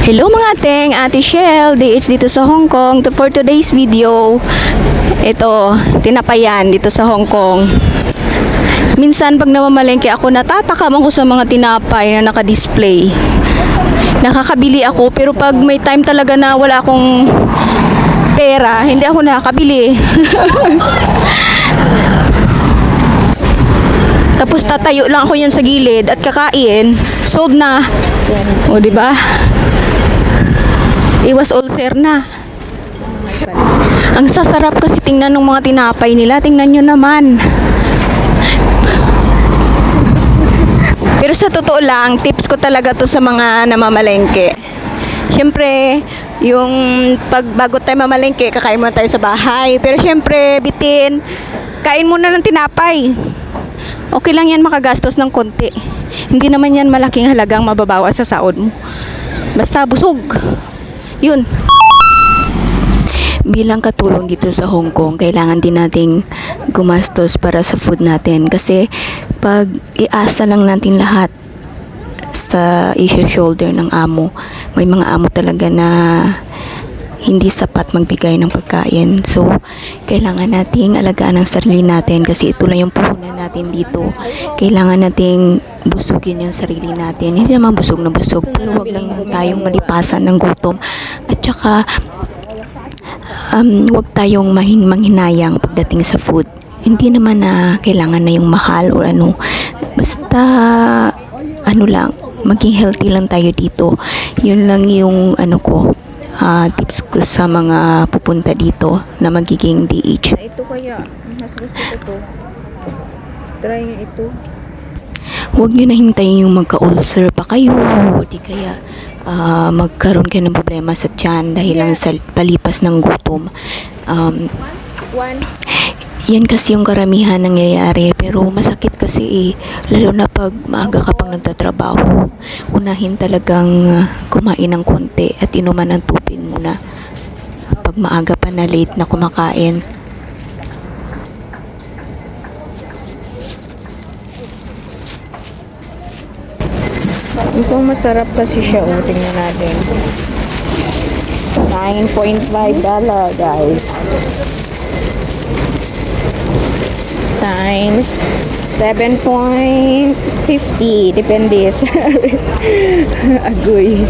Hello mga ateng, Ate Shell, DH dito sa Hong Kong. For today's video, ito, tinapayan dito sa Hong Kong. Minsan pag namamalengke ako, natatakam ako sa mga tinapay na naka-display. Nakakabili ako, pero pag may time talaga na wala akong pera, hindi ako nakakabili. Tapos tatayo lang ako yan sa gilid at kakain, sold na. O, di ba? Iwas ulcer na. Ang sasarap kasi tingnan ng mga tinapay nila. Tingnan nyo naman. Pero sa totoo lang, tips ko talaga to sa mga namamalengke. Siyempre, yung bago tayo mamalengke, kakain muna tayo sa bahay. Pero siyempre, bitin, kain muna ng tinapay. Okay lang yan makagastos ng konti. Hindi naman yan malaking halagang mababawas sa sahod mo. Basta busog. Yun. Bilang katulong dito sa Hong Kong, kailangan din nating gumastos para sa food natin. Kasi pag iasa lang natin lahat sa issue-shoulder ng amo, may mga amo talaga na hindi sapat magbigay ng pagkain. So, kailangan nating alagaan ang sarili natin kasi ito lang yung puhunan natin dito. Kailangan nating busugin yung sarili natin. Hindi naman busog na busog, pero huwag lang tayong malipasan ng gutom. At saka, huwag tayong manghinayang pagdating sa food. Hindi naman na kailangan na yung mahal o ano. Basta, ano lang, maging healthy lang tayo dito. Yun lang yung tips ko sa mga pupunta dito na magiging DH. Ito kaya, mas gusto ko to. Try nga ito. Huwag nyo na hintayin yung magka-ulcer pa kayo. Di kaya magkaroon kayo ng problema sa tiyan dahil lang sa palipas ng gutom. Yan kasi yung karamihan nangyayari, pero masakit kasi lalo na pag maaga ka pang nagtatrabaho. Unahin talagang kumain ng konti at inuman ng tubig muna pag maaga pa na late na kumakain. Ito masarap kasi siya. Tingnan natin. $9.5 guys. Times 7.50. Depende sa agoy.